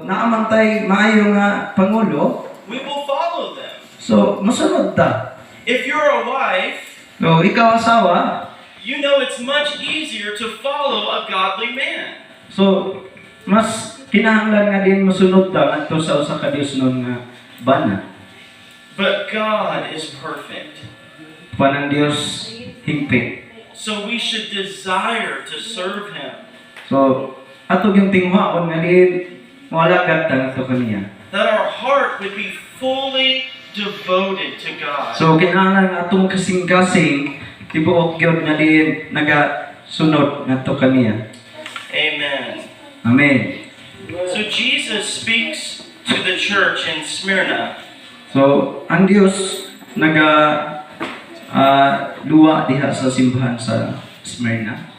naamantay maayo nga pangulo, we will follow them. so masunod ta. If you're a wife, So ikaw asawa, you know it's much easier to follow a godly man. so mas kinahanglan nga din masunod ta ngadto sa usa ka Dios nun nga bana. But God is perfect. Panang Dios higpit. So we should desire to serve Him. So atog yung tinghuaon nga din moalagad ta ngadto kaniya. That our heart would be fully devoted to God. So kinahanglan nga atong kasing-kasing tibuok gyud nga din nagasunod ngadto kaniya. Amen. Amen. So Jesus speaks to the church in Smyrna. So ang Dios luwa diha sa simbahan sa Smyrna.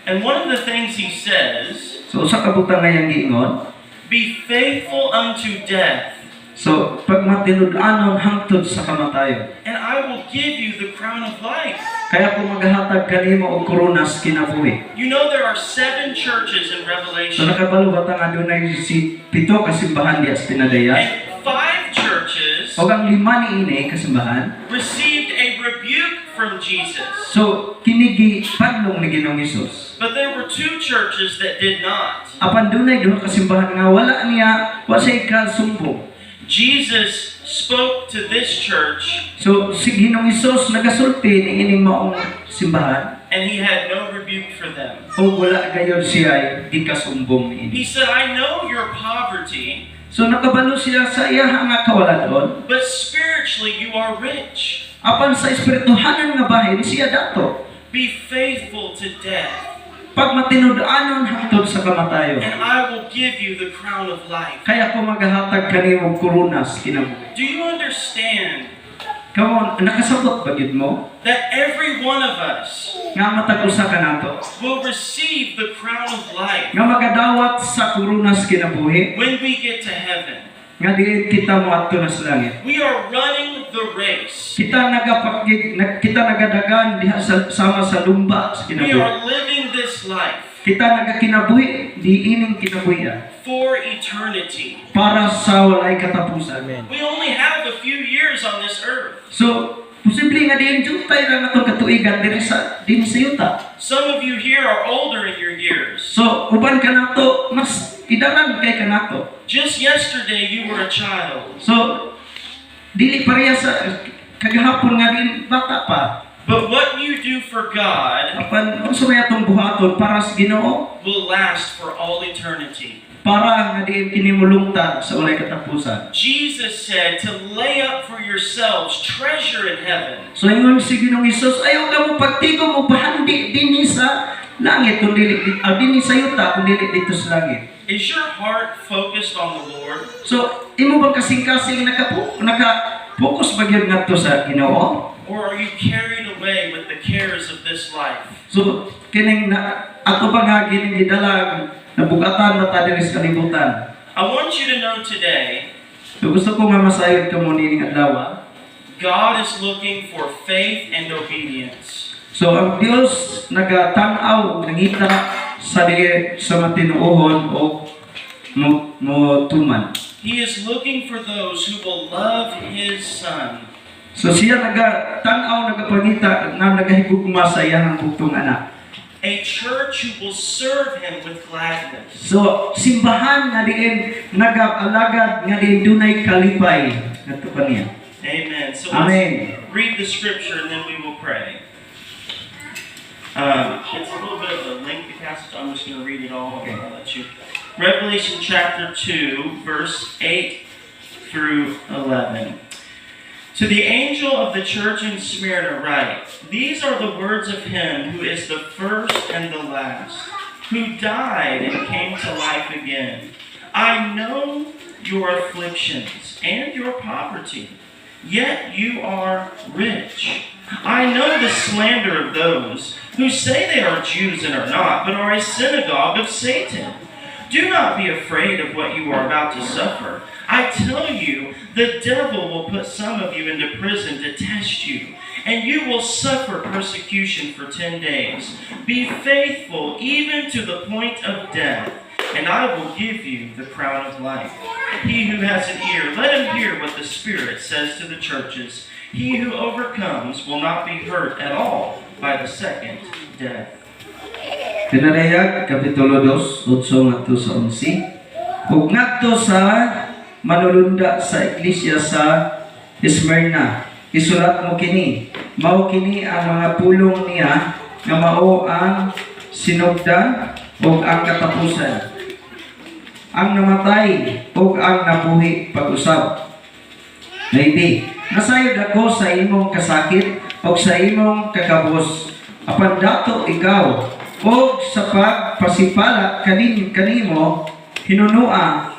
And one of the things He says, So usa ka butang nga yang giingon, be faithful unto death, so pag matinud-anon hangtod sa kamatayon. and I will give you the crown of life. Kaya kung maghahatag kanimo og koronas kinabuhi. You know there are 7 churches in So Revelation, nakabalo ba ta adunay si pito ka simbahan diha sa Pinadayag? and 5 churches O ang 5 niini ka simbahan. received a rebuke from Jesus. So kinigi padlong ni Ginoong Hesus. But there were 2 churches that did not. Apan dunay duha ka simbahan nga wala niya wa say kasumbong. Jesus spoke to this church, So si Ginoong Hesus nagasulti ni ining maong simbahan. and He had no rebuke for them. O wala gayon siya di kasumbong niini. He said, I know your poverty, So nakabalo siya sa iya nga kawaladon. but spiritually you are rich. Apan sa espirituhanon nga bahin siya dato. Be faithful to death, Pag matinud-anon hangtod sa kamatayon. and I will give you the crown of life. Kaya ko maghahatag kanimo og koronas kinabuhi. Do you understand Come on, nakasabot ba gid mo? that every one of us Nga matag usa ka nato. will receive the crown of life Nga magadawat sa koronas kinabuhi. when we get to heaven? Nga diin kita moadto na sa langit. We are running the race. Kita nagadagan diha sama sa lumba sa We kinabuhi. are living this life Kita nagakinabuhi di ining kinabuhi for eternity. para sa walay katapusan. We only have a few years on this earth. So, posible nga diin jutay ra natong katuigan din sa yuta. Some of you here are older in your years. So, uban ka nato mas idaran kay ka nato. Just yesterday you were a child. So, dili pareha sa kagahapon nga din bata pa. But what you do for God Apan unsa may atong buhaton para sa Ginoo? will last for all eternity. Para nga diin kini mulungtad sa walay katapusan. Jesus said to lay up for yourselves treasure in heaven. So ingon si Ginoong Hesus, ayaw ka mo pagtigom o pahandi dinhi sa langit kundi dinhi sa yuta kundi dito sa langit. Is your heart focused on the Lord? So imo bang kasing-kasing naka-focus ba gyud ngadto sa Ginoo? Or are you carried away with the cares of this life? So kining ato pa nga gining gidalag nabugatan na ta diri sa kalibutan. I want you to know today, So gusto ko nga masayod ka mo nining adlaw. God is looking for faith and obedience. So ang Dios nagatan-aw nangita sa di sa matinuohon o mo tuman. He is looking for those who will love His Son. So siya nagatan-aw nagapangita nga nagahigugma sa iyang bugtong anak. A church who will serve Him with gladness. So simbahan nga diin nagaalagad nga diin dunay kalipay ngadto kaniya. Amen. So Amen. let's read the scripture and then we will pray. It's a little bit of a lengthy passage. I'm just going to read it all. Okay, I'll let you. Revelation chapter 2, verse 8 through 11. To the angel of the church in Smyrna write, these are the words of Him who is the first and the last, who died and came to life again. I know your afflictions and your poverty, yet you are rich. I know the slander of those who say they are Jews and are not, but are a synagogue of Satan. Do not be afraid of what you are about to suffer. I tell you, the devil will put some of you into prison to test you, and you will suffer persecution for 10 days. Be faithful even to the point of death, and I will give you the crown of life. He who has an ear, let him hear what the Spirit says to the churches. He who overcomes will not be hurt at all by the second death. Pinadayag, Kapitulo 2, 8 ngadto sa 11. Ug ngadto sa manulunda sa Iglesia sa Smyrna, isulat mo kini. Mao kini ang mga pulong niya nga mao ang sinugdan ug ang katapusan, ang namatay ug ang nabuhi pag-usab. Maybe, nasayod ako sa imong kasakit ug sa imong kakabos. Apan dato ikaw ug sa pagpasipala kanimo hinunua.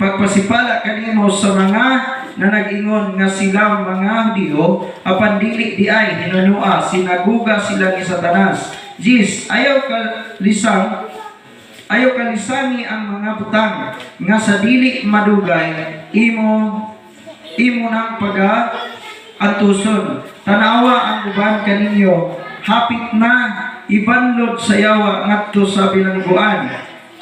Pagpasipala kanimo sa mga na nag-ingon nga sila mga Diyo, apan dili di ay hinunua, sinaguga sila ni Satanas. Jis, ayaw kalisani ang mga butang nga sa dili madugay imo nang pag-atuson. Tanawa ang uban kaninyo, hapit na ibanlod sa yawa ngadto sa bilangguan,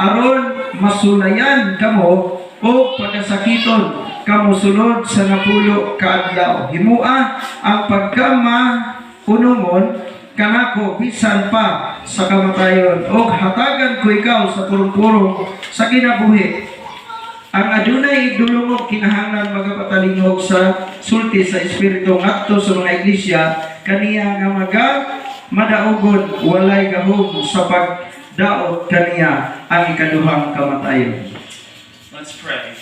aron masulayan kamo o pagkasakiton kamo sulod sa napulo ka adlaw. Himua ang pagkamaunumon kanako bisan pa sa kamatayon, o hatagan ko ikaw sa purong-purong sa kinabuhi. Ang adunay idulungog kinahanglan magapatalingog sa sulti sa Espiritu ngadto sa mga iglesia, kaniya nga madaugon walay gahom sa pagdaot kaniya ang ikaduhang kamatayon. Let's pray.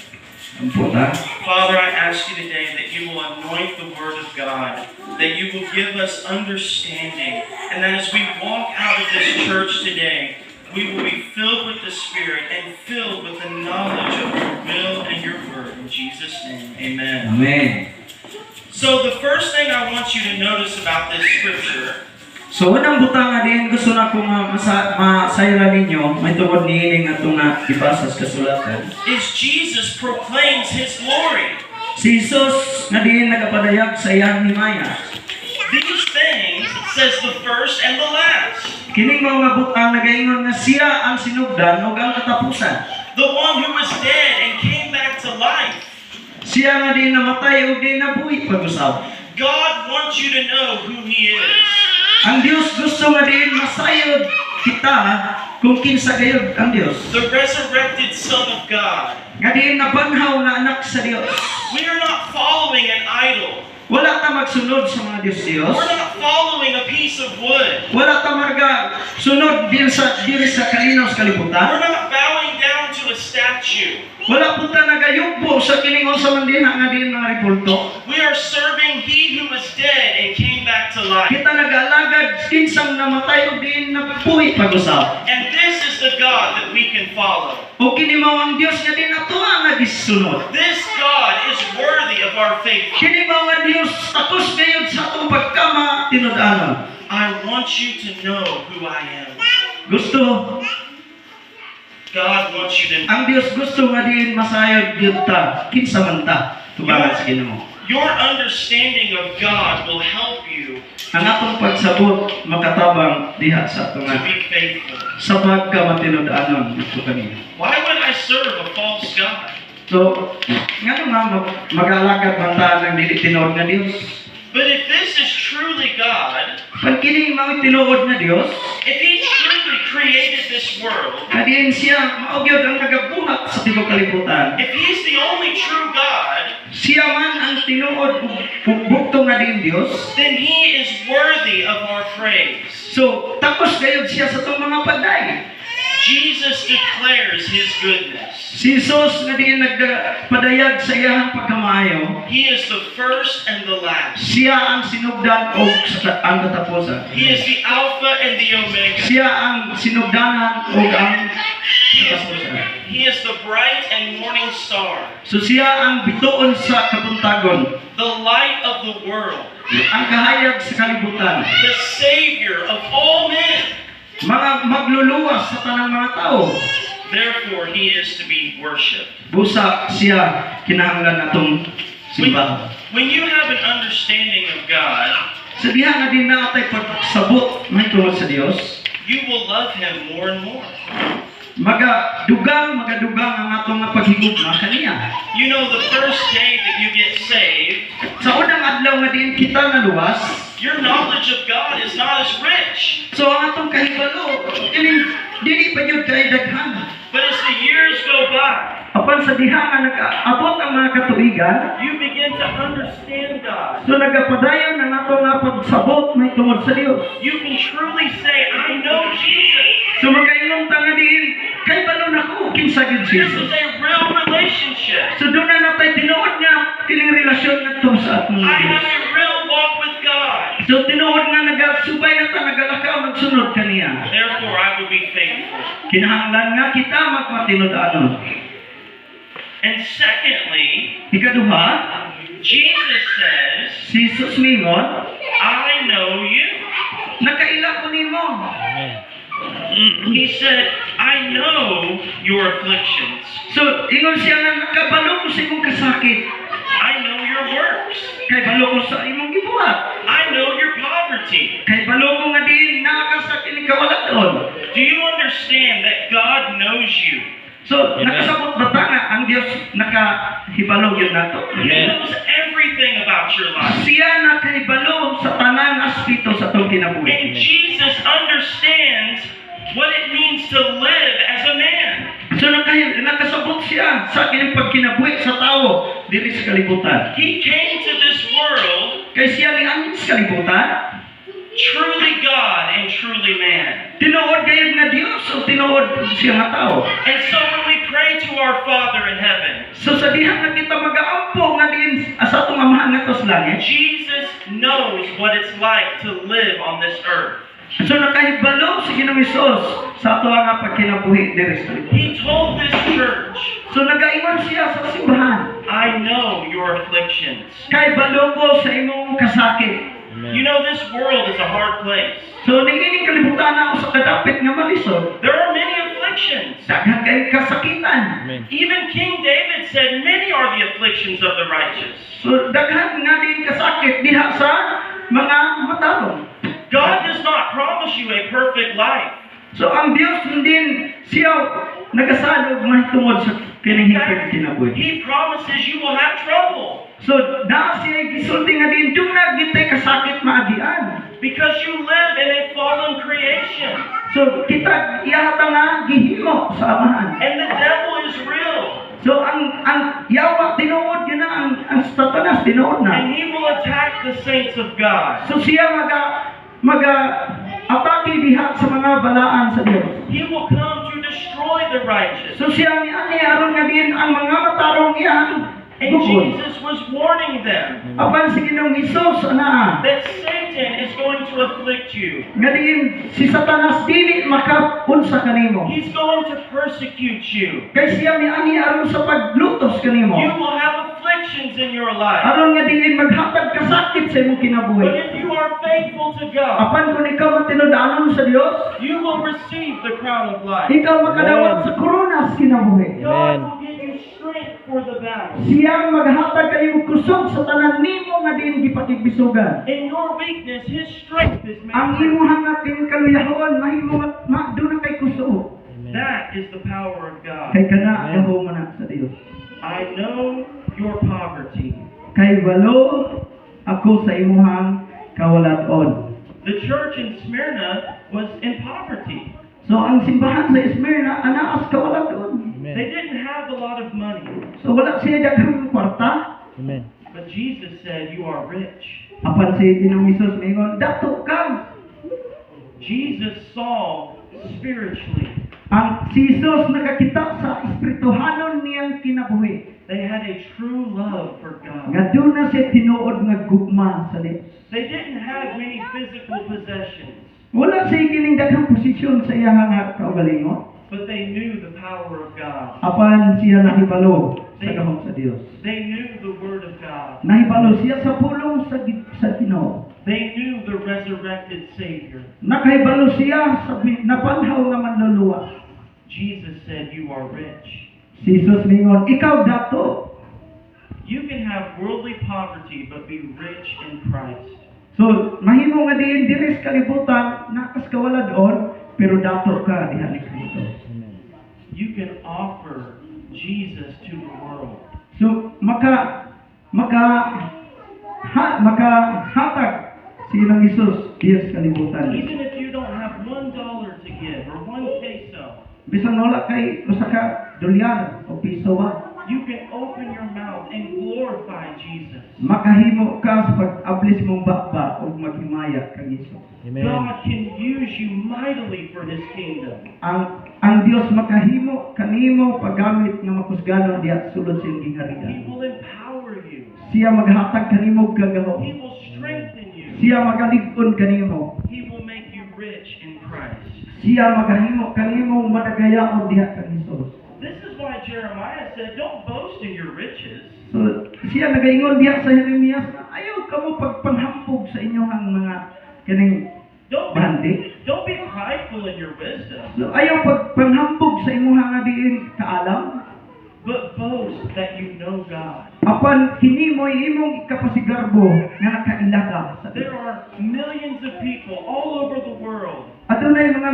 Father, I ask you today that you will anoint the Word of God, that you will give us understanding, and that as we walk out of this church today, we will be filled with the Spirit and filled with the knowledge of your will and your Word. In Jesus' name, amen. Amen. So the first thing I want you to notice about this scripture, so unang butang din gusto na kong masayra ninyo, may tungod niining atong na ibasa sa kasulatan, is Jesus proclaims His glory. si Jesus nga din nagapadayag sa iyang himaya. These things, it says the first and the last. Kining mga butang nagaingon nga siya ang sinugdan ug ang katapusan. The one who was dead and came back to life. Siya nga din namatay ug din nabuhi pag-usab. God wants you to know who He is. Ang Dios gusto nga din masayod kita kung kinsa gayud ang Dios. The resurrected Son of God. Nga din nabanhaw na anak sa Dios. We are not following an idol. Wala ta magsunod sa mga Diyos. We're not following a piece of wood. Wala ta sunod diri sa kalinaw sa kalibutan. We're not bowing down to a statue. Wala punta nagayugbo sa kining sa mandina nga din mga ripulto. We are serving He who was dead and came back to life. Kita nag-alagad kinsang namatay ug din nabuhi pag-usab. And this is the God that we can follow. O kini mao ang Dios nga din ato ang nagisunod. This God is worthy of our faith. Kini mao ang Dios tapos gayud sa atong pagkama tinud-anon. I want you to know who I am. Gusto God wants you to know. ang Dios gusto nga din masayod gyud ta kinsa man ta tubangan sa Ginoo. Your understanding of God will help you Ang atong pagsabot makatabang diha sa atong to be faithful. sa pagkamatinud-anon ito kanina. Why would I serve a false God? So, nga naman mag-alagad man ta ng dili tinuod nga Dios. But if this is truly God, Pag kini mao tinuod nga Dios, if He truly created this world, nga diin siya mao gyud ang nagabuhat sa tibuok kalibutan. if He's the only true God, Siya man ang tinuod ug bugtong nga diin Dios. then He is worthy of our praise. So, tapos gayud siya sa tong mga paday. Jesus declares His goodness. Si Jesus nga diin nagpadayag sa iyang pagkamaayo. He is the first and the last. Siya ang sinugdan ug ang katapusan. He is the Alpha and the Omega. Siya ang sinugdanan ug ang katapusan. He is the bright and morning star, So siya ang bituon sa kabuntagon, the light of the world, ang kahayag sa kalibutan, the Savior of all men. mga magluluwas sa tanang mga tao. Therefore, He is to be worshipped. Busa siya kinahanglan natong simbahan. When you have an understanding of God, Sa diha nga din naatay pagsabot may tungod sa Dios, you will love Him more and more. Magadugang ang atong nga paghigugma kaniya. You know, the first day that you get saved, Sa unang adlaw nga din kita naluwas, your knowledge of God is not as rich. so ang atong kahibalo, dili pa yun kay daghan. But as the years go by, Apan sa diha nga nag-abot ang mga katuigan, you begin to understand God. so nagapadayon ang ato nga pagsabot may tungod sa Dios. You can truly say, I know Jesus. So magkaingon ta nga din, kay balon ako kinsa gid This Jesus. is a real relationship. So doon na natay tinuod nga kining relasyon ngadto sa atong I Dios. have a real walk with God. So tinuod nga nagasubay na ta nagalakaw nagsunod kaniya. Therefore, I will be faithful. Kinahanglan nga kita magmatinud-anon. And secondly, Ikaduha, Jesus says, si Jesus mingon, I know you. nakaila ko nimo. He said, I know your afflictions. So ingon siya nga nakabalo ko sa imong kasakit. I know your works. Kay balo ko sa imong gibuhat. I know your poverty. Kay balo ko nga din nakasa kini kawaladon. Do you understand that God knows you? So nakasabot ba ta nga ang Dios nakahibalo yun nato? He knows everything about your life. Siya nakahibalo sa tanang aspeto sa atong And kinabuhi. Jesus understands what it means to live as a man. So nakasabot siya sa kining pagkinabuhi sa tao diri sa kalibutan. He came to this world Kay siya ni ang sa kalibutan, truly God and truly man. tinuod gayud nga Dios o tinuod siya nga tao. And so when we pray to our Father in heaven, So sa diha nga kita mag-aampo nga din sa atong amahan nga tos langit. Jesus knows what it's like to live on this earth. So nakahibalo si Ginoong Hesus sa ato nga pagkinabuhi diri sa kalibutan. He told this church, So nagaingon siya sa simbahan. I know your afflictions. Kay balo ko sa imong kasakit. You know, this world is a hard place. So niining kalibutan ako sa kadapit nga malisod. There are many afflictions. Daghan kay kasakitan. Even King David said, many are the afflictions of the righteous. So daghan nga din kasakit diha sa mga matarong. God does not promise you a perfect life. So ang Dios din siya nagasalog mahitungod sa kining hingpit kinabuhi. He promises you will have trouble So na siya gisulti nga din dunag gitay kasakit maagian. because you live in a fallen creation. So kita iyahata nga gihimo sa amahan. And the devil is real. So ang yawa tinuod yun na ang Satanas tinuod na. And he will attack the saints of God. So siya atake diha sa mga balaan sa Dios. He will come to destroy the righteous. So siya ni ani aron nga din ang mga matarong iyang And bukod. Jesus was warning them Apan si Ginoong Hesus ana that Satan is going to afflict you. nga din si Satanas dili makaunsa kanimo. He's going to persecute you. Kay siya ni ani aron sa paglutos kanimo. You will have afflictions in your life. Aron nga din maghatag kasakit sa imong But kinabuhi. if you are faithful to God, Apan kung ikaw matinud-anon sa Dios, you will receive the crown of life. ikaw makadawat sa korona sa kinabuhi. God will give you strength for the battle. Siya maghatag kanimo kusog sa tanan nimo nga din gipakigbisugan. In your weakness, His strength is made Ang perfect. imuhang aking kaluyahon mahimo doon kay kusog. That is the power of God. Kay kana daho man sa Dios. I know your poverty. Kay balo ako sa imuhang kawalat-on. The church in Smyrna was in poverty. So ang simbahan sa Smyrna anaas kawalat-on. They didn't have a lot of money. So wala siya daghang kwarta. But Jesus said, you are rich. Apan si Ginoong Hesus mingon, dato ka. Jesus saw spiritually. Ang si Jesus nakakita sa espirituhanon niyang kinabuhi. They had a true love for God. Nga doon na siya tinuod nga gugma sa Dios. They didn't have many physical possessions, Wala siya kining daghang posisyon sa iyang kaugalingon. but they knew the power of God. Apan siya nahibalo sa gahom sa Dios. They knew the Word of God. Nahibalo siya sa pulong sa Ginoo. They knew the resurrected Savior. Nakahibalo siya sa napanhaw nga manluluwas. Jesus said, you are rich. Si Jesus mingon, ikaw dato. You can have worldly poverty, but be rich in Christ. So, mahimo nga diin diri sa kalibutan nakas kawaladon, pero dato ka diha ni Kristo. You can offer Jesus to the world. So makahatag silang Isus diya sa kalibutan. Even if you don't have $1 to give or 1 peso, Bisan wala kay usa ka dolyar o piso ba, you can open your mouth and glorify Jesus. makahimo ka sa pag-ablis mong bakba o maghimaya kang Isus. God can use you mightily for His kingdom. Ang Dios makahimo kanimo paggamit nga makusganon diha sulod sa iyong He gingharian. will empower you. Siya maghatag kanimo og He kagahom. will strengthen you. Siya magalig-on kanimo. He will make you rich in Christ. Siya magahimo kanimo madagayaon diha kang Isus. This is why Jeremiah said, don't boast in your riches. So siya nagaingon diha sa Jeremias, ayaw kamo pagpanghambog sa inyong mga kaning bandi. Don't be prideful in your wisdom, So ayaw pagpanghambog sa inyong nga diin kaalam. but boast that you know God. Apan kini mo'y imong ikapasigarbo nga nakailaka sa There are millions of people all over the world adunay mga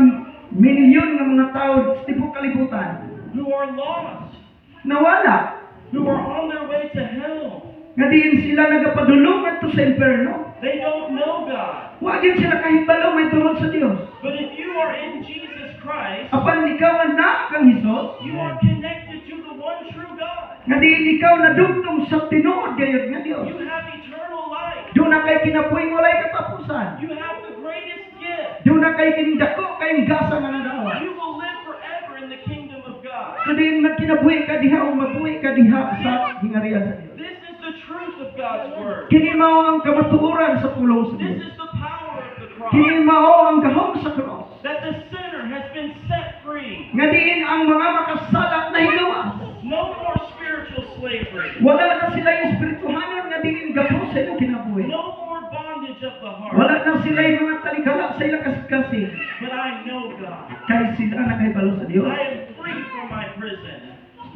milyon nga mga tao sa tibok kalibutan who are lost, nawala who are on their way to hell. nga diin sila nagapadulong adto sa impierno. They don't know God. Wa gyud sila kahibalo may tungod sa Dios. But if you are in Jesus Christ, Apan ikaw na kang Hesus, you are connected to the one true God. nga diin ikaw nadugtong sa tinuod gayud nga Dios. You have eternal life. Doon na kay kinabuhing walay katapusan. You have the greatest gift. Doon na kay kindako kayong gasa nga nadawa. You will live forever in the kingdom of God. So diin magkinabuhi ka diha o mabuhi ka diha sa hingarian sa Dios. This is the truth of God's word. Kini mao ang kamatuoran sa pulong sa This Dios. is the power of the cross. Kini mao ang gahom sa cross. That the sinner has been set free. Nga diin ang mga makasala na higawas. No more spiritual slavery. Wala na sila yung espirituhanon nga diin gahom sa ilang kinabuhi. No more bondage of the heart. Wala na sila yung mga talikala sa ilang kasing. But I know God. Kaya sila nakahibalo sa Dios. I am free from my prison.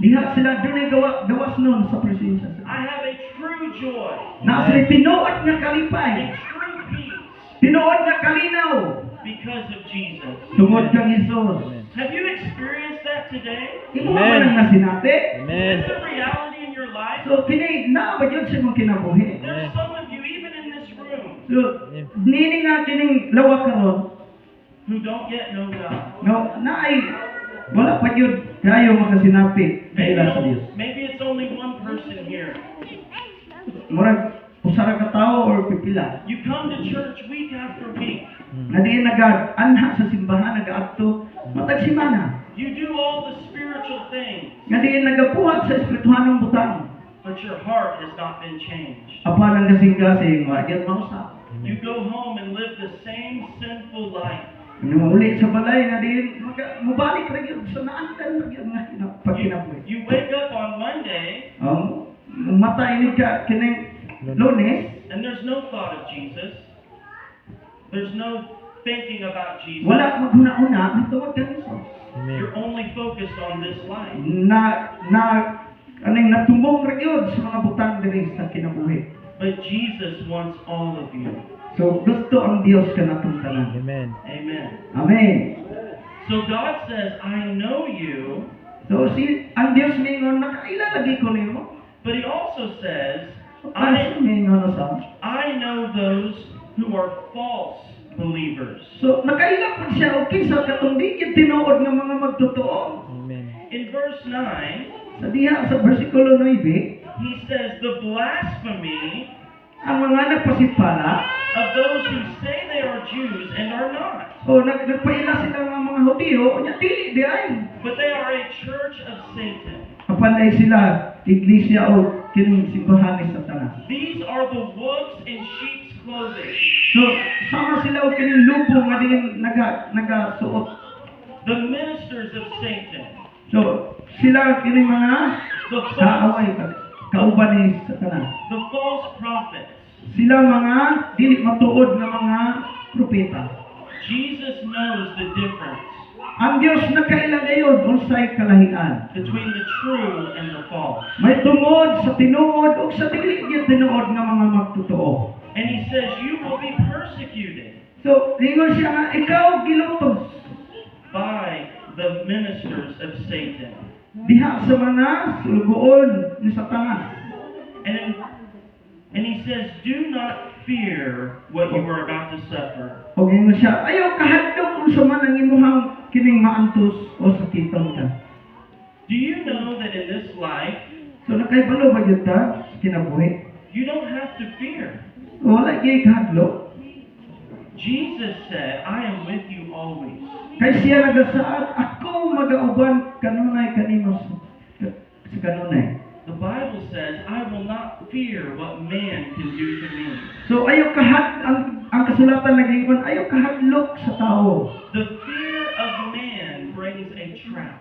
Diha sila doon ay gawas nun sa presensya sa I have a true joy. na sila tinuod nga A kalipay. true peace. Tinuod nga kalinaw. Because of Jesus. Tungod kang Isus. Have you experienced that today? Imo man ang nasinati. Is it a reality in your life? So kini na ba yun sa mong kinabuhi? There's some of you, even in this room, So nini nga kining lawa karon. who don't yet know God. No, naay wala pa yun kayo makasinapi kaila sa Dios. Maybe it's only one person here. Murag usara ka tao or pipila. You come to church week after week. Na diin nag-anha sa simbahan, nag-aadto matag simana. You do all the spiritual things, Nga diin nagabuhat sa espirituhanong butang. but your heart has not been changed. Apan ang gasing-gasing, wagyan mausa. You go home and live the same sinful life. Ano ulit sa balay nga diin mubalik ra gyud sa naandan ra gyud nga pagkinabuhi. You wake up on Monday Matay ni ka kining Lunes, and there's no thought of Jesus. There's no thinking about Jesus. wala maghuna-una nituod kang Isus. You're only focused on this life. Aning natumong ra gyud sa mga butang diri sa kinabuhi. But Jesus wants all of you. So gusto ang Dios kanatong tanan. Amen. Amen. Amen. So God says, I know you, So ang Dios mingon nakailalagi ko nimo. but He also says, Ano mingon sa? I know those who are false believers. So nakaila pud siya og kinsa katong di gyud tinuod nga mga magtotoo. Amen. In verse 9, Sa diha sa bersikulo 9, He says, the blasphemy ang mga nagpasipala of those who say they are Jews and are not, o nagpaila sila nga mga Hudiyo unya dili di ay. but they are a church of Satan. Apan ay sila iglesia o kining simbahan ni Satanas. These are the wolves in sheep's clothing, So sama sila og kining lupo nga din nagasuot. the ministers of Satan, So sila kining mga the kaaway kauban ni Satanas. false prophets. Sila mga dili matuod nga mga propeta. Jesus knows the difference Ang Dios nakaila gayon unsay kalahian. between the true and the false. May tungod sa tinuod ug sa dili gyud tinuod nga mga magtotoo. And He says, you will be persecuted. So, lingon siya nga, ikaw gilutos. by the ministers of Satan. Diha sa mga sulugoon ni Satanas. And he says, do not fear what you are about to suffer. O gingon siya, ayaw kahadlok kung sa man ang imuhang kining maantos o sakiton ka. Do you know that in this life, So nakaibalo ba yun ta sa kinabuhi? you don't have to fear? Wala gyud kahadlok. Jesus said, I am with you always. Kay siya nagasaad, ako magauban kanunay kanimo sa kanunay. The Bible says, I will not fear what man can do to me. So ayaw ang kasulatan nag-ingon, ayaw kahadlok sa tao. The fear of man brings a trap,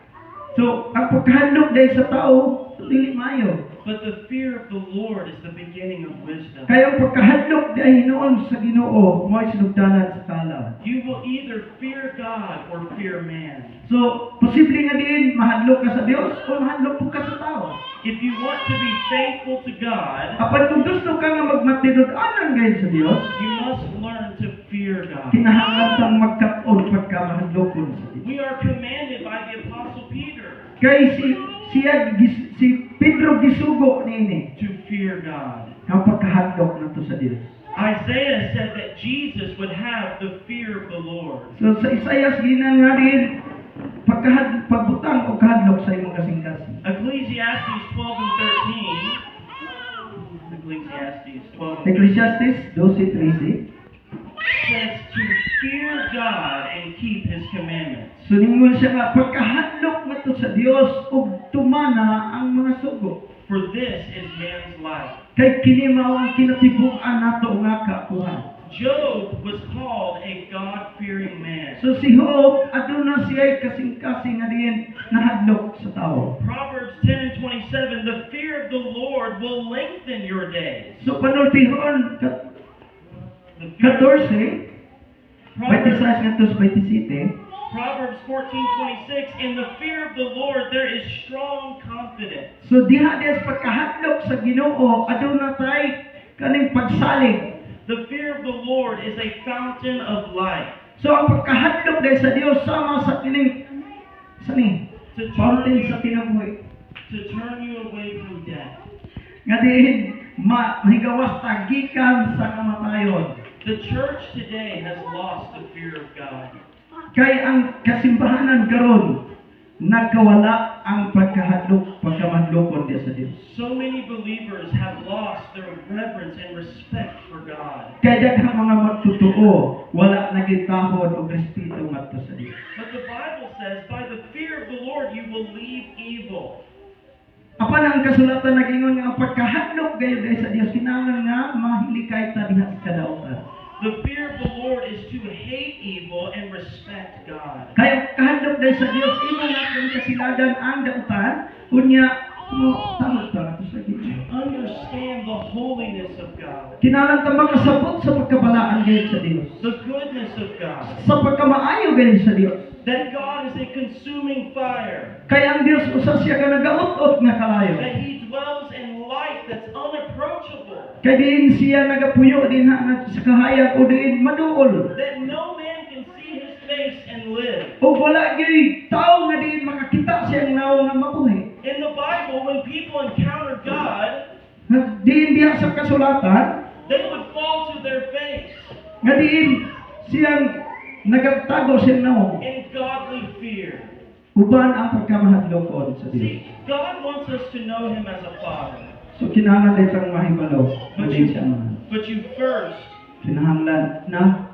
So ang pagkahadlok dahil sa tao, dili maayo. but the fear of the Lord is the beginning of wisdom. Kaya ang pagkahadlok dahil noon sa Ginoo, mo'y sinugdanan sa tala. You will either fear God or fear man. So, posible nga din mahadlok ka sa Dios o mahadlok po ka sa tao. If you want to be faithful to God, Apan kung gusto ka nga magmatidod-anan gayon sa Dios, you must learn to fear God. kinahanglan kang magkat-on pagka mahadlokon sa Dios. We are commanded by the Apostle Peter Kay si Pedro gisugo niini to fear God. ang pagkahadlok nato sa Dios. Isaiah said that Jesus would have the fear of the Lord. So sa Isaias ginan nga rin pagbutang o kahadlok sa imong kasing-kasing. Ecclesiastes 12 and 13. Ecclesiastes 12 and 13 Ecclesiastes 12:13. says to fear God and keep His commandments. So ningon siya nga pagkahadlok nato sa Dios ug tumana ang mga sugo. For this is man's life. Kay kini mao ang kinatibuk-an nato nga kaapuhan. Job was called a God-fearing man. So si Job aduna siya kasing-kasing nga diin nahadlok sa tao. Proverbs 10 and 27, the fear of the Lord will lengthen your days. So panultihon The fear- 14 Proverbs, 26 ngadto 27. Proverbs 14:26, in the fear of the Lord there is strong confidence. So diha sa pagkahadlok sa Ginoo aduna tay kaning pagsalig. The fear of the Lord is a fountain of life. So ang pagkahadlok dahil sa Dios sama sa kining To fountain turn, sa kinabuhi. to turn you away from death. Nga diin mahigawas tagikan sa kamatayon. The church today has lost the fear of God. Kay ang kasimbahanan karon nagkawala ang pagkamadlokon diya sa Dios. So many believers have lost their reverence and respect for God. Kay daghang mga magtutuo wala nagitahod og respeto ngadto sa Dios. But the Bible says, by the fear of the Lord you will leave evil. Apan ang kasulatan nagingon nga ang pagkahadlok gayud sa Dios kinahanglan nga mahilikay ta diha sa kadautan. The fear of the Lord is to hate evil and respect God. Kaya kahadlok dahil sa Dios imo natin kasilagan ang dautan unya mo tamot ta ato sa Ginoo. Understand the holiness of God, Kinahanglan ta makasabot sa pagkabalaan gayud sa Dios. the goodness of God, Sa pagkamaayo gayud sa Dios. that God is a consuming fire, Kaya ang Dios usa siya ka nagaot-ot nga kalayo. that He dwells in light that's unapproachable, Kaya diin siya nagapuyo din ha sa kahayag o diin maduol. that no man can see His face and live. O wala gyud tao nga diin makakita siyang naong nga mabuhi. In the Bible, when people encounter God, Diin diha sa kasulatan they would fall to their face nga diin siyang nagatago siyang naong. in godly fear. Uban ang pagkamahadlokon sa Dios. See, God wants us to know Him as a Father. So kinahanglan din kang mahibalo. Mali siya mahal. But you first Kinahanglan na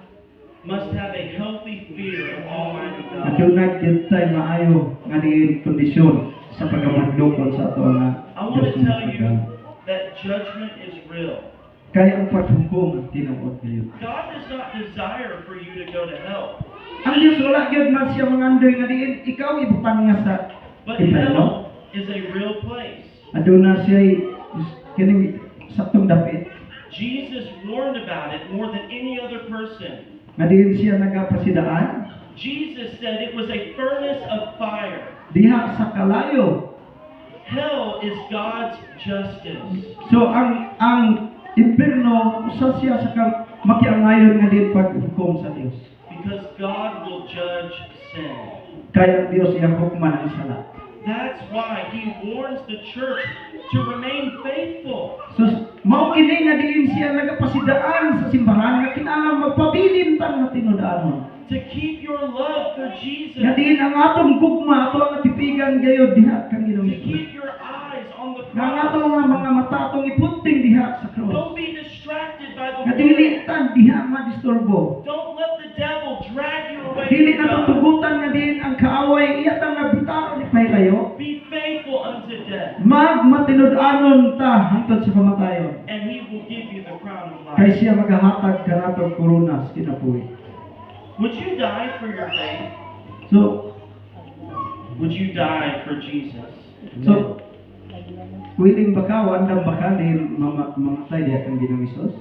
must have a healthy fear of Almighty God. adunay gyud tay maayo nga diin kondisyon sa pagkamahadlokon sa ato nga I want to Diyos tell nga you pagka. that judgment is real. Kaya ang paghukom tinuod kayo. God does not desire for you to go to hell. Ang Diyos wala gyud man siya mangandoy nga diin ikaw ibutang nga sa But impierno. hell is a real place. Aduna siya kining saktong dapit. Jesus warned about it more than any other person. Nga diin siya nagapasidaan Jesus said it was a furnace of fire. diha sa kalayo. Hell is God's justice. So ang impierno usa siya sa makiangayon nga diin paghukom sa Dios. Because God will judge sin. Kaya ang Diyos iyang hukman ang sala. That's why He warns the church to remain faithful. So, mao kini nga diin siya nagapasidaan sa simbahan nga kinahanglan magpabilin tan nga tinud-anon. To keep your love for Jesus. Nga diin ang atong gugma ato ang tipigan gayud diha kang To Ginoo. keep your eyes on the Nga cross. atong mga mata atong ipunting diha sa krus. Don't be distracted by the Nga world. dili tan diha madisturbo. Don't let the devil drag you away Dili from na God. tutugutan nga diin ang kaaway iya tang nagbitaw ni pahilayo. Be faithful unto death, Magmatinud-anon ta hangtod sa kamatayon. and He will give you the crown of Kay life. siya magahatag kanatong korona sa kinabuhi. Would you die for your faith? So, Would you die for Jesus? so willing ba ka, wandang ba ka din mamatay diha kang Ginoong Hesus?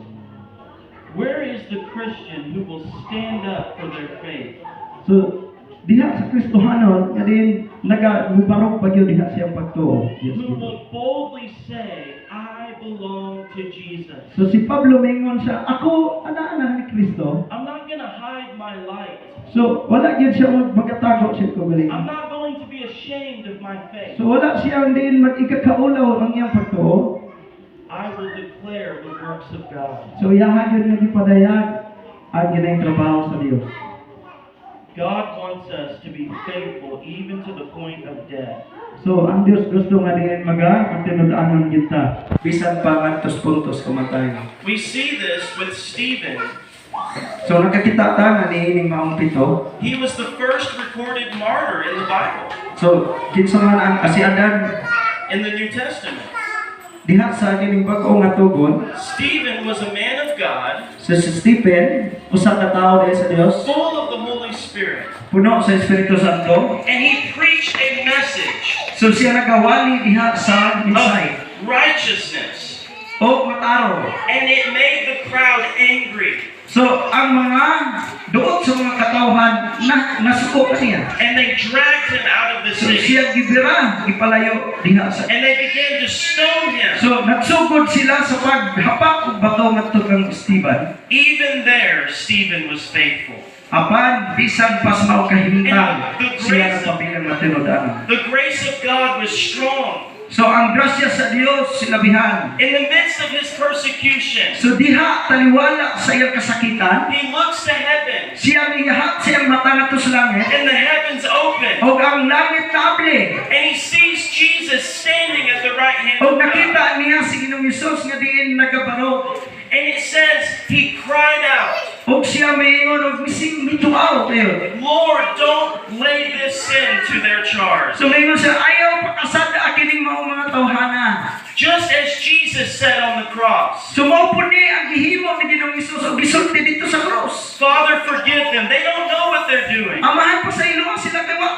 Where is the Christian who will stand up for their faith? So, diha sa Kristohanon, nga din nagamubarok pa gyud diha siyang pagtuo. Yes, Who Lord. will boldly say, I belong to Jesus. So si Pablo mingon siya, ako ana-ana ni Kristo. I'm not going to hide my light. So wala gyud siya magatago siya ko galing. I'm not going to be ashamed of my faith. So wala siya din mag-ikakaulaw ang iyang pagtuo. I will declare the works of God. So iyaha gyud nga gipadayag ang ginang trabaho sa Dios. God wants us to be faithful even to the point of death. So ang Dios gusto nga din magtinud-anon kita bisan pa ngadtos puntos kamatayon. We see this with Stephen. So nakakita ta nga niining maong pito. He was the first recorded martyr in the Bible, So kinsa man ang asiadan in the New Testament. diha sa kining bag-o nga tugon. Stephen was a man of God, So si Stephen, usa ka tawo diha sa Dios, full of the Holy Spirit, puno sa Espiritu Santo. and he preached a message So siya nagawali diha sa misay of righteousness, o mataro. and it made the crowd angry, So ang mga doon sa mga katawhan nasuko kaniya. and they dragged him out of the So city, siya gibira, gipalayo diha sa. and they began to stone him. So nagsugod sila sa paghapak og bato ngadto kang Stephen. Even there, Stephen was faithful. Apan bisan pa sa mao kahimtang siya nagpabilang matinud-anon. The grace of God was strong. So ang grasya sa Dios silabihan. In the midst of his persecution, So diha taliwala sa iyang kasakitan, he looks to heaven, siya miyahat sa iyang mata ngadto sa langit, and the heavens open, o ang langit table. and he sees Jesus standing at the right hand O of God. nakita niya si Ginoong Hesus nga diin nagabarog. And it says he cried out, O siya mayon og mising mituaw kayo. Lord, don't lay this sin to their charge. So mayon siya ayaw pakasada kining mao mga tawhana. Just as Jesus said on the cross, So mao po ni ang gihimo ni Ginoong Hesus og gisulti dito sa cross. Father, forgive them. They don't know what they're doing. Amahan pa sa iluwa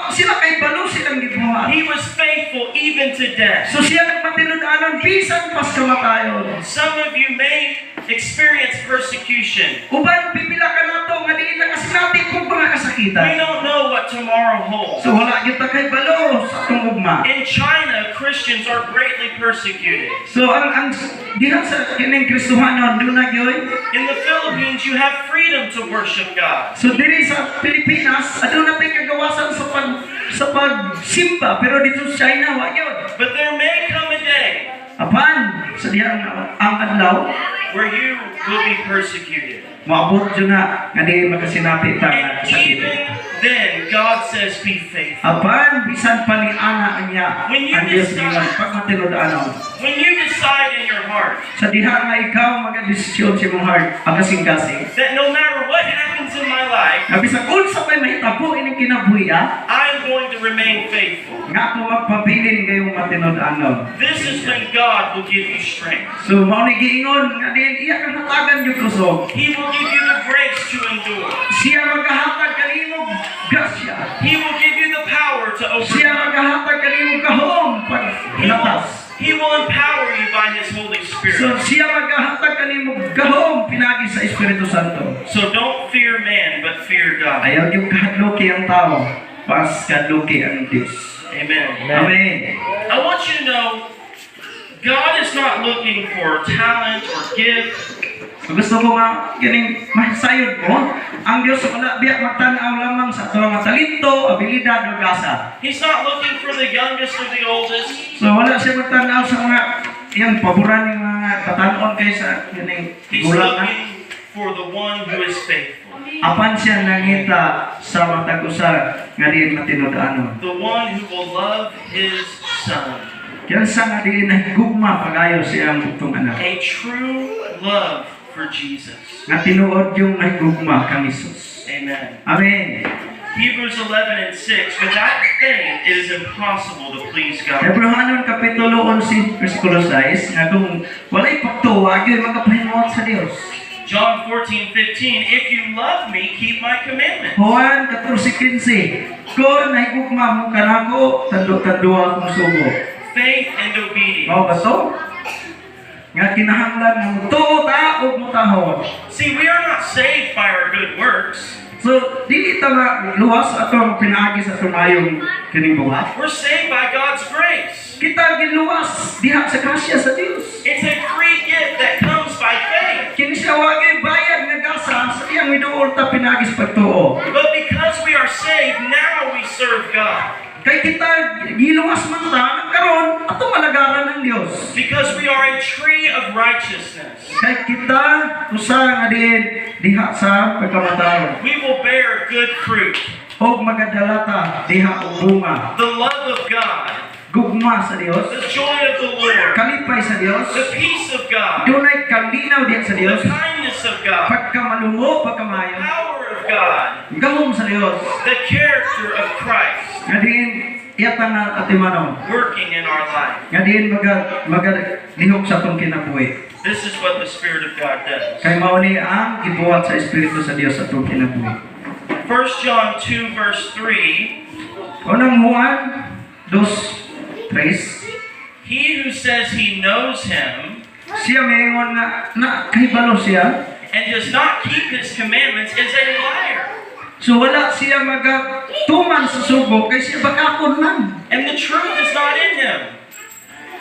sila kay balo silang gibuhat. He was faithful even to death. So siya nagmatinud-anon bisan pas kamatayon. Some of you may experience persecution. Uban pipila ka nato nga diin na kasinati kung mga We kasakitan. don't know what tomorrow holds. So wala gyud ta kay balo sa atong ugma. In China, Christians are greatly persecuted. So ang diha sa kining Kristohanon do na gyud. In the Philippines, you have freedom to worship God. So diri sa Pilipinas aduna tay kagawasan sa pagsimba pero dito sa China wa gyud. But there may come a day Apan sa diha ang adlaw where you will be persecuted. maabot jud na nga di makasinapi ta nga And kasakitan. even then, God says, be faithful. Apan bisan pa ni ana niya When you ang Dios decide- nga pagmatinud-anon. When you decide in your heart Sa diha nga ikaw magadesisyon sa imong heart akasing-kasing. that no matter what happens in my life, Nga bisan unsa pay mahitabo ining kinabuhi I'm going to remain faithful. nga ako magpabilin kayong matinud-anon. This is when God will give you strength. So mao ni giingon nga din iya kang hatagan jud kusog. He will give you the grace to endure. Siya magahatag kanimo grasya. He will give you the power to Siya overcome. magahatag kanimo gahom pag latas. He will empower you by His Holy So Spirit. siya magahatag kanimo gahom pinagi sa Espiritu Santo. So don't fear man, but fear God. Ayaw yung kahadloki ang tao, pas kahadloki ang Diyos. Amen. Amen. I want you to know, God is not looking for talent or gift. Gusto ko nga kining mahasayod ko. Ang Dios wala biya magtan-aw lamang sa ato nga talento, abilidad ug gasa. He's not looking for the youngest or the oldest. So wala siya magtan-aw sa mga yang paboran ng mga katanon kaysa kining He's gulang na. looking for the one who is faithful. Apan siya nangita sa matag usa nga diin matinud-anon. The one who will love his son. Kinsa nga diin nahigugma pagayo siyang butong anak. A true love for Jesus. Nga tinuod yung nahigugma kang Hesus. Amen. Amen. Hebrews 11:6. Without faith, it is impossible to please God. Hebrehanon Kapitulo 11, versikulo 6, nga kung walay pagtuwa, yun magkapahimot sa Dios. John 14:15. If you love me, keep my commandments. Juan 14:15, kung nahigugma mo kanako, tando-tanduwa kong sugo. Faith and obedience. Mao ba to? Nga kinahanglan ng tuo ta ug mutahon. See, we are not saved by our good works. So, dili ta nga luwas atong pinaagi sa tumayong kining buhat. We're saved by God's grace. Kita giluwas diha sa grasya sa Dios. It's a free gift that comes by faith. Kini siya wagay bayad nga gasa sa iyang miduol ta pinaagi sa pagtuo. But because we are saved, now we serve God. Kay kita giluwas man ta karon atong malagaran ng Dios. Because we are a tree of righteousness. Kay kita usa nga diha sa pagkamatayon. We will bear good fruit. Og magadalata diha og bunga. The love of God. Gugma sa Dios. The joy of the Lord. Kalipay sa Dios. The peace of God. Dunay kalinaw diha sa Dios. The kindness of God. Pagkamalungo, pagkamayo. Power of God. Gahom sa Dios. The character of Christ. Nga diin iyata nga atimanon. Working in our life. Nga diin magalihok sa atong kinabuhi. This is what the Spirit of God does. Kay mao ni ang gibuhat sa Espiritu sa Dios sa atong kinabuhi. 1 John 2 verse 3. Unang Juan 2:3. He who says he knows him Siya mayon na kahibalo siya. and does not keep his commandments is a liar. So wala siya magatuman sa sugo kay siya bagakon man. And the truth is not in him.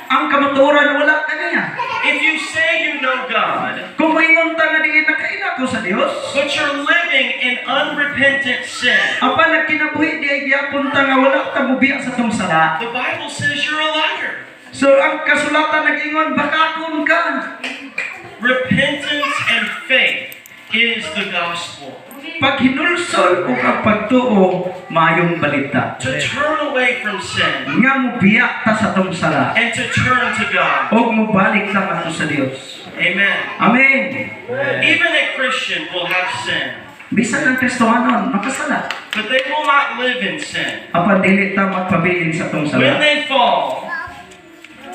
Ang kamatuoran wala kaniya. If you say you know God, Kung maingon ta nga diin nakaila ko sa Dios, but you're living in unrepentant sin, apan nagkinabuhi di ay gyapon ta nga wala ta mubiya sa tong sala. the Bible says you're a liar. So ang kasulatan nag-ingon bakakon ka. Repentance and faith is the gospel. Pag hinulsol o ang pagtuo, mayong balita. To turn away from sin Nga mubiya ta sa tong sala. and to turn to God. O mubalik ta ngadto sa Dios. Amen. Amen. Even a Christian will have sin, Bisan ang Kristohanon makasala. but they will not live in sin. Apan dili ta magpabilin sa tong When sala. they fall,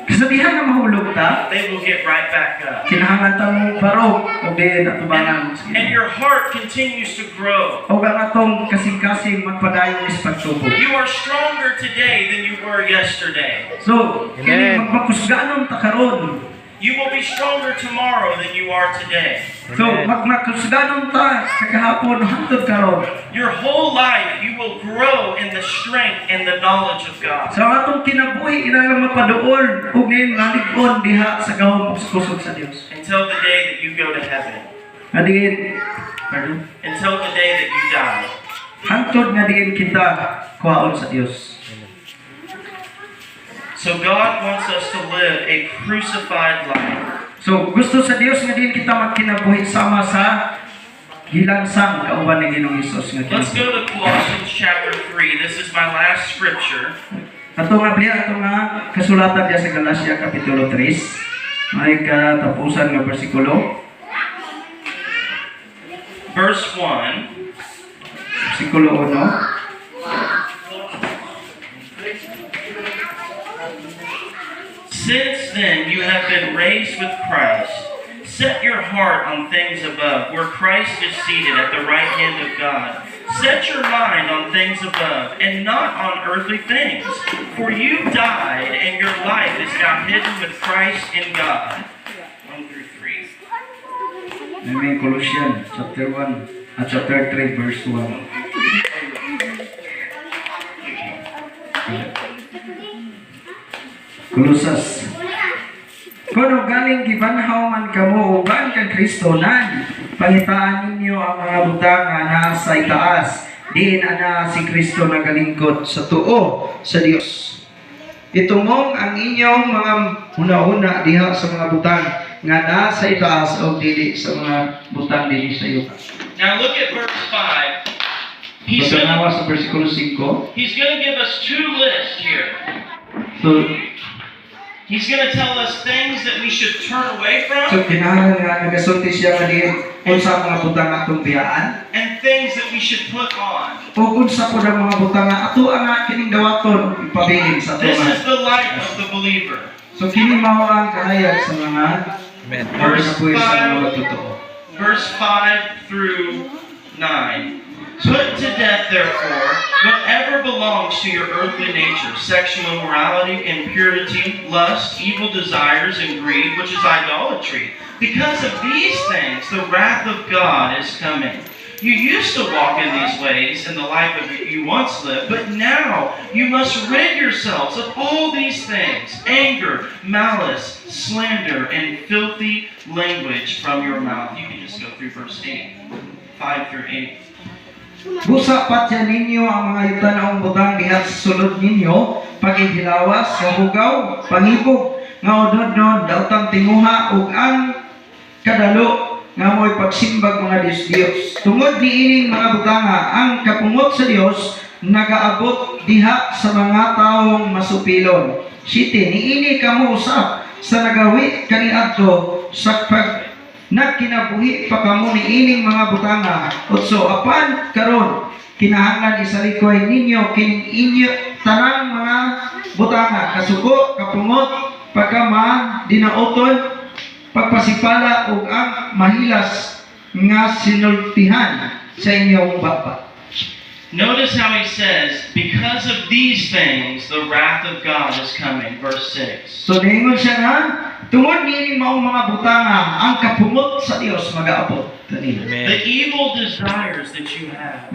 Kasabihan nga mahulog ta, they will get right back up. kinahanglan ta mo barog o diin atubangan. And your heart continues to grow. O ang atong kasing-kasing magpadayon is pagtubo. You are stronger today than you were yesterday. So, kini magmakusganon ta karon. You will be stronger tomorrow than you are today. So, magmakusganon ta kagahapon hangtod karon. Your whole life, you will grow in the strength and the knowledge of God. Sa atong kinabuhi inalang mapaduol ug ngayon nalig-on diha sa gahom ug kusog sa Dios. Until the day that you go to heaven. Adin, pardon. Until the day that you die. Hangtod nga diin kita kuhaon sa Dios. So God wants us to live a crucified life. So, gusto sa Dios nga diin kita magkinabuhi sama sa gilansang kauban ni Ginoong Hesus nga Let's kinabuhi. go to Colossians chapter 3. This is my last scripture. Ato nga bliya ato nga kasulatan diya sa Galacia kapitulo 3. May katapusan nga bersikulo. Verse 1. Bersikulo 1. Since then you have been raised with Christ. Set your heart on things above, where Christ is seated at the right hand of God. Set your mind on things above, and not on earthly things. For you died, and your life is now hidden with Christ in God. 1 through 3. May Colossians chapter 1 at chapter 3 verse 1. Kolosas Kuno galing gibanhaw man kamo uban kang Kristonan, pangitaan ninyo ang mga butanga na sa itaas, diin ana si Kristo nagalingkod sa tuo sa Dios. Itumong ang inyong mga una-una diha sa mga butang nga na sa itaas o dili sa mga butang dili sa yuta. Now look at verse 5. Pagkanawa sa versikulo 5, He's going to give us two lists here. so He's going to tell us things that we should turn away from kinahanglan nga nagasulti siya nga diin unsa mga butang atong biyaan and things that we should put on. o unsa po ang mga butang nga ato nga kining dawaton ipabilin sa This tuman. is the life of the believer. So kini mao ang kahayag sa mga Verse pagkapuyo sa mga 5, totoo. verse 5 through 9. Put to death, therefore, whatever belongs to your earthly nature, sexual immorality, impurity, lust, evil desires, and greed, which is idolatry. Because of these things, the wrath of God is coming. You used to walk in these ways in the life of you once lived, but now you must rid yourselves of all these things: anger, malice, slander, and filthy language from your mouth. You can just go through verse 8, 5 through 8. Busa patya ninyo ang mga yutanaong butang diha sa sulod ninyo, paghihilawas, mahugaw, pangibog, nga odod-nod, daotang tinguha, ug ang kadalo nga mo'y pagsimbag mga Diyos-Diyos. Tungod niining mga butanga, ang kapungot sa Dios nagaabot diha sa mga taong masupilon. Siti, niini kamo usap sa nagawi kaniadto sa pag nagkinabuhi pa kamo ni ining mga butanga. Utso apan karon kinahanglan isalikoy ninyo kining inyo tanang mga butanga, kasuko, kapungot, pagkama, dinauton, pagpasipala ug ang mahilas nga sinultihan sa inyong bapa. Notice how he says, because of these things, the wrath of God is coming. Verse 6. So ningon siya nga tungod niining maong mga butanga ang kapungot sa Dios magaabot kanila. The evil desires that you have.